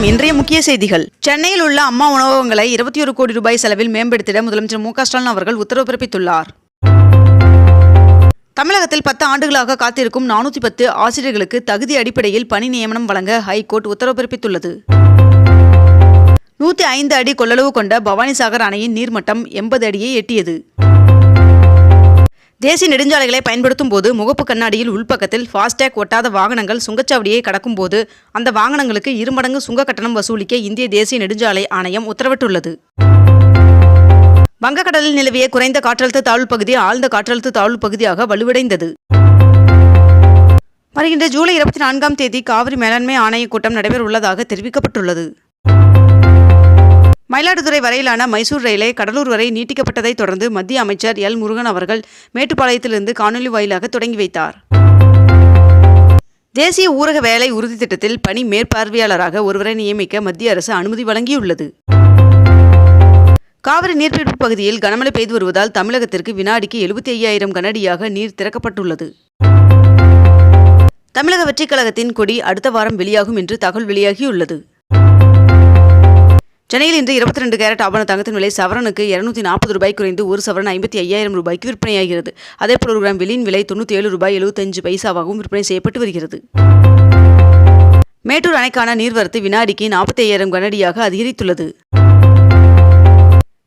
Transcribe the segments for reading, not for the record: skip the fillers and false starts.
இன்றைய முக்கிய செய்திகள். சென்னையில் உள்ள அம்மா உணவகங்களை 21 கோடி ரூபாய் செலவில் மேம்படுத்திட முதலமைச்சர் மு க ஸ்டாலின் அவர்கள் உத்தரவு பிறப்பித்துள்ளார். தமிழகத்தில் 10 ஆண்டுகளாக காத்திருக்கும் 410 ஆசிரியர்களுக்கு தகுதி அடிப்படையில் பணி நியமனம் வழங்க ஹைகோர்ட் உத்தரவு பிறப்பித்துள்ளது. 105 அடி கொள்ளளவு கொண்ட பவானிசாகர் அணையின் நீர்மட்டம் 80 அடியை எட்டியது. தேசிய நெடுஞ்சாலைகளை பயன்படுத்தும் போது முகப்பு கண்ணாடியில் உள்பக்கத்தில் ஃபாஸ்டேக் ஒட்டாத வாகனங்கள் சுங்கச்சாவடியை கடக்கும் போது அந்த வாகனங்களுக்கு 2 மடங்கு சுங்க கட்டணம் வசூலிக்க இந்திய தேசிய நெடுஞ்சாலை ஆணையம் உத்தரவிட்டுள்ளது. வங்கக்கடலில் நிலவிய குறைந்த காற்றழுத்த தாழ்வு பகுதி ஆழ்ந்த காற்றழுத்த தாழ்வு பகுதியாக வலுவடைந்தது. வருகின்ற ஜூலை 24ஆம் தேதி காவிரி மேலாண்மை ஆணைய கூட்டம் நடைபெற உள்ளதாக தெரிவிக்கப்பட்டுள்ளது. மயிலாடுதுறை வரையிலான மைசூர் ரயிலை கடலூர் வரை நீட்டிக்கப்பட்டதை தொடர்ந்து மத்திய அமைச்சர் எல் முருகன் அவர்கள் மேட்டுப்பாளையத்திலிருந்து காணொலி வாயிலாக தொடங்கி வைத்தார். தேசிய ஊரக வேலை உறுதி திட்டத்தில் பணி மேற்பார்வையாளராக ஒருவரை நியமிக்க மத்திய அரசு அனுமதி வழங்கியுள்ளது. காவிரி நீர்பிடிப்பு பகுதியில் கனமழை பெய்து வருவதால் தமிழகத்திற்கு வினாடிக்கு 75,000 கனஅடியாக நீர் திறக்கப்பட்டுள்ளது. தமிழக வெற்றிக் கழகத்தின் கொடி அடுத்த வாரம் வெளியாகும் என்று தகவல் வெளியாகியுள்ளது. சென்னையில் இன்று 22 கேரட் ஆபண தங்கத்தின் விலை சவரனுக்கு 240 ரூபாய் குறைந்து ஒரு சவரன் 55,000 ரூபாய்க்கு விற்பனையாகிறது. அதேபோல் ஒரு கிராம் வெள்ளியின் விலை 97 ரூபாய் 75 பைசாவாகவும் விற்பனை செய்யப்பட்டு வருகிறது. மேட்டூர் அணைக்கான நீர்வரத்து வினாடிக்கு 45,000 கனஅடியாக அதிகரித்துள்ளது.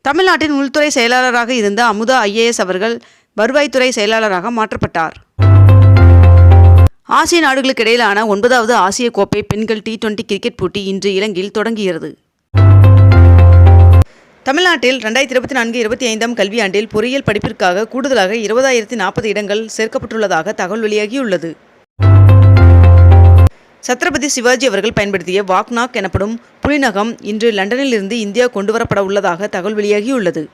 தமிழ்நாட்டின் உள்துறை செயலாளராக இருந்த அமுதா IAS அவர்கள் வருவாய்த்துறை செயலாளராக மாற்றப்பட்டார். ஆசிய நாடுகளுக்கு இடையிலான 9வது ஆசிய கோப்பை பெண்கள் T20 கிரிக்கெட் போட்டி இன்று இலங்கையில் தொடங்குகிறது. தமிழ்நாட்டில் 2024-25ஆம் கல்வியாண்டில் பொறியியல் படிப்பிற்காக கூடுதலாக 20,040 இடங்கள் சேர்க்கப்பட்டுள்ளதாக தகவல் வெளியாகியுள்ளது. சத்ரபதி சிவாஜி அவர்கள் பயன்படுத்திய வாக்நாக் எனப்படும் புலிநகம் இன்று லண்டனில் இருந்து இந்தியா கொண்டுவரப்பட உள்ளதாக தகவல் வெளியாகியுள்ளது.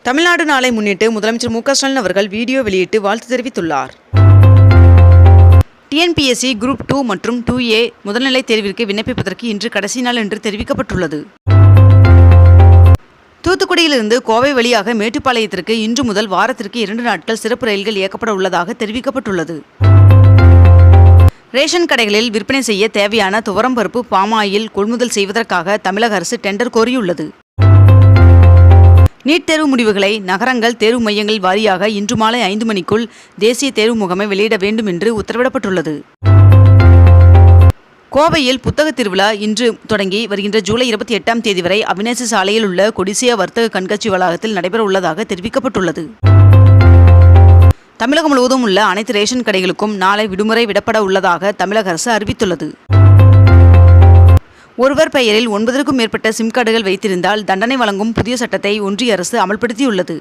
தமிழ்நாடு நாளை முன்னிட்டு முதலமைச்சர் மு க ஸ்டாலின் அவர்கள் வீடியோ வெளியிட்டு வாழ்த்து தெரிவித்துள்ளார். TNPSC குரூப் 2 மற்றும் 2A முதல்நிலை தேர்விற்கு விண்ணப்பிப்பதற்கு இன்று கடைசி நாள் என்று தெரிவிக்கப்பட்டுள்ளது. தூத்துக்குடியிலிருந்து கோவை வழியாக மேட்டுப்பாளையத்திற்கு இன்று முதல் வாரத்திற்கு 2 நாட்கள் சிறப்பு ரயில்கள் இயக்கப்பட உள்ளதாக தெரிவிக்கப்பட்டுள்ளது. ரேஷன் கடைகளில் விற்பனை செய்ய தேவையான துவரம்பருப்பு பாமாயில் கொள்முதல் செய்வதற்காக தமிழக அரசு டெண்டர் கோரியுள்ளது. நீட் தேர்வு முடிவுகளை நகரங்கள் தேர்வு மையங்கள் வாரியாக இன்று மாலை 5 மணிக்குள் தேசிய தேர்வு முகமை வெளியிட வேண்டும் என்று உத்தரவிடப்பட்டுள்ளது. கோவையில் புத்தக திருவிழா இன்று தொடங்கி வருகின்ற ஜூலை 28ஆம் தேதி வரை அவிநாசி சாலையில் உள்ள கொடிசியா வர்த்தக கண்காட்சி வளாகத்தில் நடைபெற உள்ளதாக தெரிவிக்கப்பட்டுள்ளது. தமிழகம் முழுவதும் உள்ள அனைத்து ரேஷன் கடைகளுக்கும் நாளை விடுமுறை விடப்பட உள்ளதாக தமிழக அரசு அறிவித்துள்ளது. ஒருவர் பெயரில் 9க்கும் மேற்பட்ட சிம் கார்டுகள் வைத்திருந்தால் தண்டனை வழங்கும் புதிய சட்டத்தை ஒன்றிய அரசு அமல்படுத்தியுள்ளது.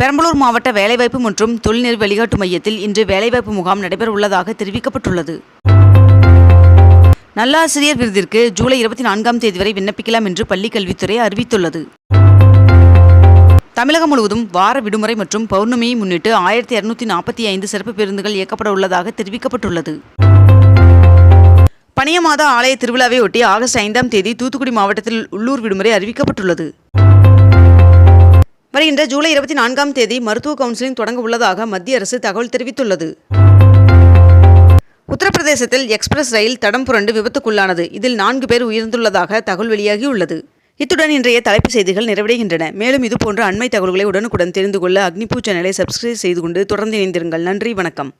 பெரம்பலூர் மாவட்ட வேலைவாய்ப்பு மற்றும் தொழில்நெறி வழிகாட்டு மையத்தில் இன்று வேலைவாய்ப்பு முகாம் நடைபெற உள்ளதாக தெரிவிக்கப்பட்டுள்ளது. நல்லாசிரியர் விருதிற்கு ஜூலை 24ஆம் தேதி வரை விண்ணப்பிக்கலாம் என்று பள்ளிக் கல்வித்துறை அறிவித்துள்ளது. தமிழகம் முழுவதும் வார விடுமுறை மற்றும் பௌர்ணமியை முன்னிட்டு 1245 சிறப்பு பேருந்துகள் இயக்கப்பட உள்ளதாக தெரிவிக்கப்பட்டுள்ளது. பனியமாத ஆலய திருவிழாவை ஒட்டி ஆகஸ்ட் 5ஆம் தேதி தூத்துக்குடி மாவட்டத்தில் உள்ளூர் விடுமுறை அறிவிக்கப்பட்டுள்ளது. வருகின்ற ஜூலை 24ஆம் தேதி மருத்துவ கவுன்சிலிங் தொடங்க உள்ளதாக மத்திய அரசு தகவல் தெரிவித்துள்ளது. உத்தரப்பிரதேசத்தில் எக்ஸ்பிரஸ் ரயில் தடம் புரண்டு விபத்துக்குள்ளானது. இதில் 4 பேர் உயிர்ந்துள்ளதாக தகவல் வெளியாகியுள்ளது. இத்துடன் இன்றைய தலைப்புச் செய்திகள் நிறைவடைகின்றன. மேலும் இதுபோன்ற அண்மை தகவல்களை உடனுக்குடன் தெரிந்து கொள்ள அக்னிபூ சேனலை சப்ஸ்கிரைப் செய்து கொண்டு தொடர்ந்து இணைந்திருங்கள். நன்றி, வணக்கம்.